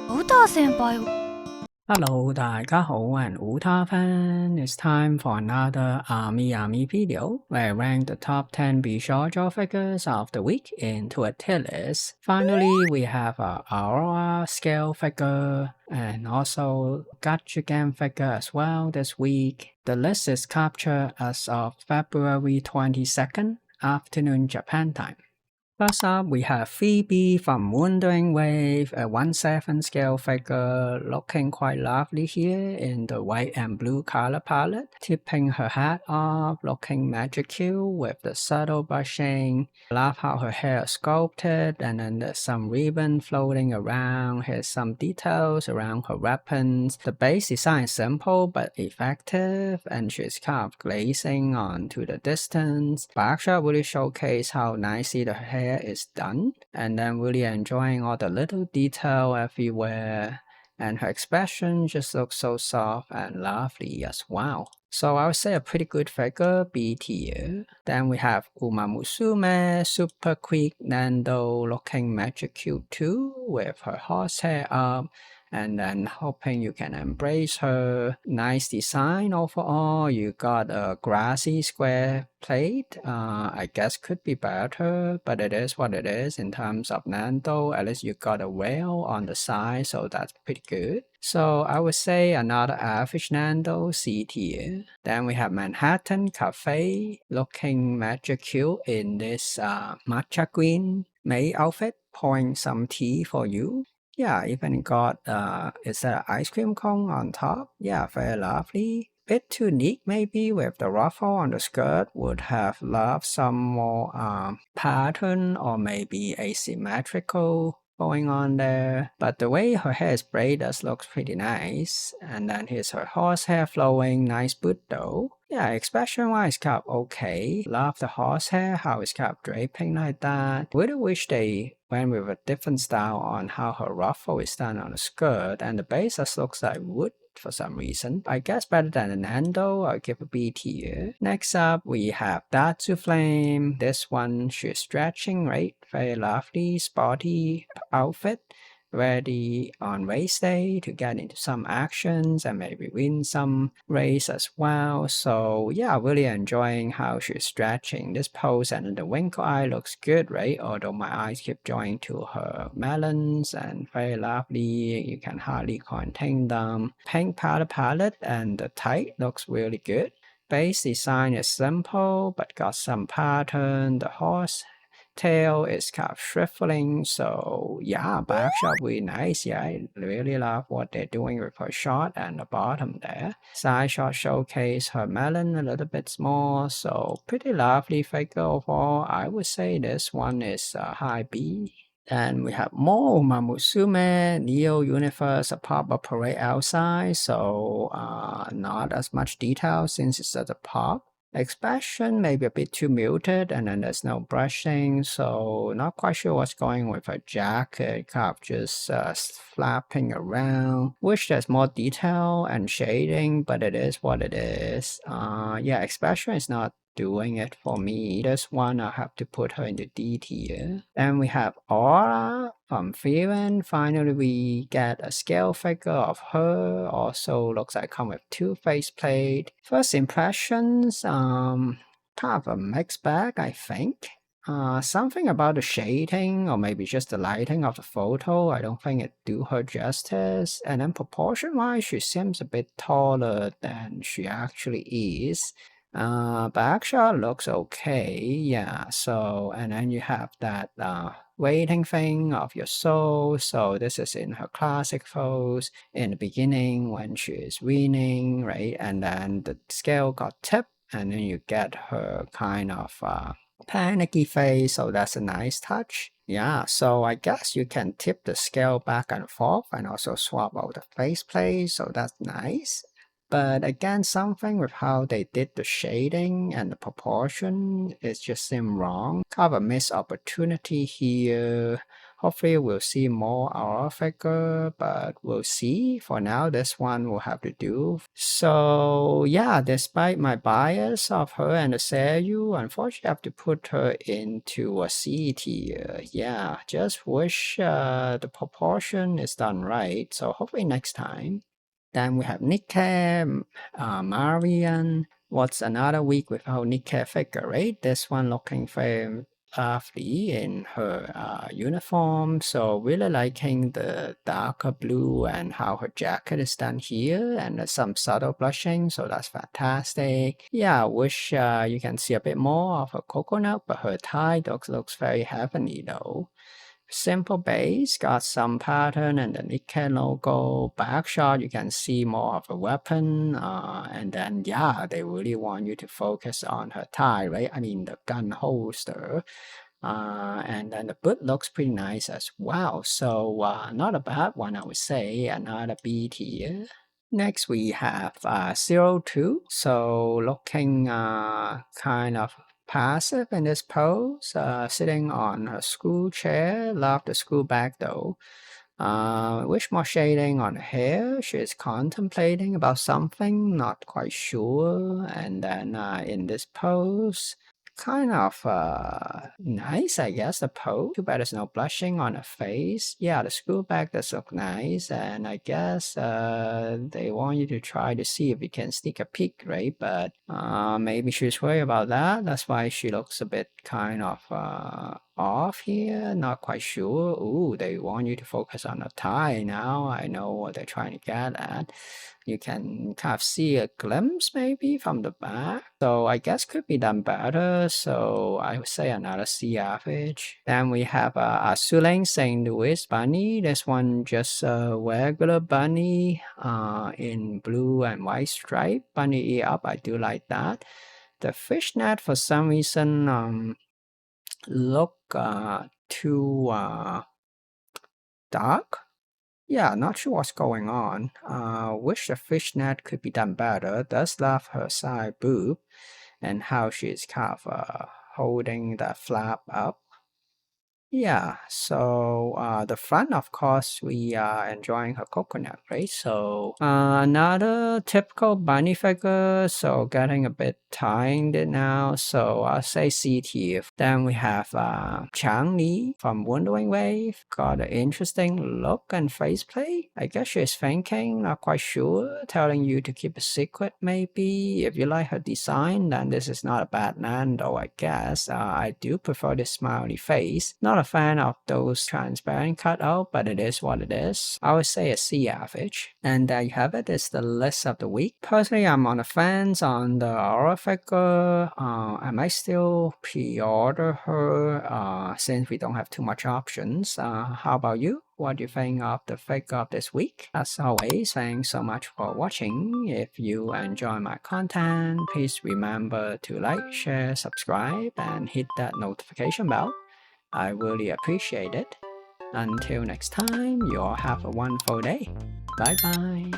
Utaha 先輩は Hello, 大家好 and Utaha fan. It's time for another AmiAmi video where I rank the top 10 bishoujo figures of the week into a tier list. Finally, we have a Aurora scale figure and also Gacha game figure as well this week. The list is captured as of February 22nd, afternoon Japan time. First up, we have Phoebe from Wandering Wave, a 1/7 scale figure looking quite lovely here in the white and blue color palette, tipping her hat off, looking magical with the subtle brushing. Love how her hair is sculpted and then there's some ribbon floating around. Here's some details around her weapons. The base design is simple but effective and she's kind of glazing onto the distance. But actually really showcase how nicely the hair is done and then really enjoying all the little detail everywhere, and her expression just looks so soft and lovely as well. So I would say a pretty good figure, B tier. Then we have Umamusume, super quick Nando looking magic cute too, with her horsehair up. And then hoping you can embrace her. Nice design overall. You got a grassy square plate. I guess could be better, but it is what it is in terms of Nando. At least you got a whale on the side, so that's pretty good. So I would say another average Nando, C tier. Then we have Manhattan Cafe looking magic cute in this matcha green May outfit, pouring some tea for you. Yeah, even got is that an ice cream cone on top? Yeah, very lovely. Bit too neat maybe with the ruffle on the skirt. Would have loved some more pattern or maybe asymmetrical going on there. But the way her hair is braided looks pretty nice. And then here's her horsehair flowing, nice boot though. Yeah, expression wise kept okay. Love the horsehair, how it's kept draping like that. Really wish they went with a different style on how her ruffle is done on the skirt, and the base just looks like wood for some reason. I guess better than an Endo, I'll give a B tier. Next up, we have Datsu Flame. This one, she's stretching, right? Very lovely, sporty outfit. Ready on race day to get into some actions and maybe win some race as well. So yeah, really enjoying how she's stretching this pose, and the winkle eye looks good, right? Although my eyes keep going to her melons and very lovely. You can hardly contain them. Pink powder palette and the tight looks really good. Base design is simple but got some pattern. The horse tail is kind of shriveling, so yeah, backshot really nice. Yeah, I really love what they're doing with her shot and the bottom there. Side shot showcase her melon a little bit small, so pretty lovely figure overall. I would say this one is a high B. And we have more Mamusume, Neo Universe, a pop-up parade outside, so not as much detail since it's at the pop. Expression maybe a bit too muted, and then there's no brushing, so not quite sure what's going with her jacket, kind of just flapping around. Wish there's more detail and shading, but it is what it is. Yeah, expression is not doing it for me. This one I have to put her into D tier. Then we have Aura from Fearon. Finally we get a scale figure of her. Also looks like come with two faceplate. First impressions, kind of a mixed bag, I think. Something about the shading or maybe just the lighting of the photo, I don't think it do her justice. And then proportion wise, she seems a bit taller than she actually is. But actually looks okay, yeah. So, and then you have that waiting thing of your soul. So this is in her classic pose in the beginning when she is weaning, right? And then the scale got tipped, and then you get her kind of panicky face. So that's a nice touch. Yeah, so I guess you can tip the scale back and forth and also swap out the faceplate. So that's nice. But again, something with how they did the shading and the proportion, it just seemed wrong. Kind of a missed opportunity here. Hopefully we'll see more Aura figure, but we'll see. For now, this one will have to do. So yeah, despite my bias of her and the Seiyu, unfortunately I have to put her into a C tier. Yeah, just wish the proportion is done right. So hopefully next time. Then we have Nikke, Marian. What's another week without Nikke figure, right? This one looking very lovely in her uniform. So really liking the darker blue and how her jacket is done here, and there's some subtle blushing, so that's fantastic. Yeah, wish you can see a bit more of her coconut, but her tie looks very heavenly though. Simple base, got some pattern and the Nikkei logo. Back shot, you can see more of a weapon. And then, yeah, they really want you to focus on her tie, right? I mean, the gun holster. And then the boot looks pretty nice as well. So, not a bad one, I would say. Another B tier. Next, we have 02. So, looking kind of passive in this pose, sitting on a school chair. Love the school bag though. Wish more shading on her hair. She's contemplating about something, not quite sure. And then in this pose, kind of nice, I guess, the pose. Too bad there's no blushing on her face. Yeah, the school bag does look nice, and I guess they want you to try to see if you can sneak a peek, right? But maybe she's worried about that. That's why she looks a bit kind of off here, not quite sure. Ooh, they want you to focus on the tie now. I know what they're trying to get at. You can kind of see a glimpse maybe from the back. So I guess could be done better. So I would say another C average. Then we have a Suling St. Louis bunny. This one just a regular bunny in blue and white stripe. Bunny ear up, I do like that. The fishnet for some reason look too dark. Yeah, not sure what's going on. Wish the fishnet could be done better. Does love her side boob and how she's kind of holding the flap up. Yeah, so the front, of course, we are enjoying her coconut, right? So another typical bunny figure, so getting a bit tired now. So I'll say C tier. Then we have Chang-Li from Wandering Wave. Got an interesting look and faceplay. I guess she's thinking, not quite sure, telling you to keep a secret maybe. If you like her design, then this is not a bad land, though I guess. I do prefer this smiley face. Not a fan of those transparent cutout, but it is what it is. I would say a C average. And there you have it. It's the list of the week. Personally, I'm on the fence on the Aura figure. I might still pre-order her since we don't have too much options. How about you? What do you think of the figure of this week? As always, thanks so much for watching. If you enjoy my content, please remember to like, share, subscribe, and hit that notification bell. I really appreciate it. Until next time, you all have a wonderful day. Bye bye.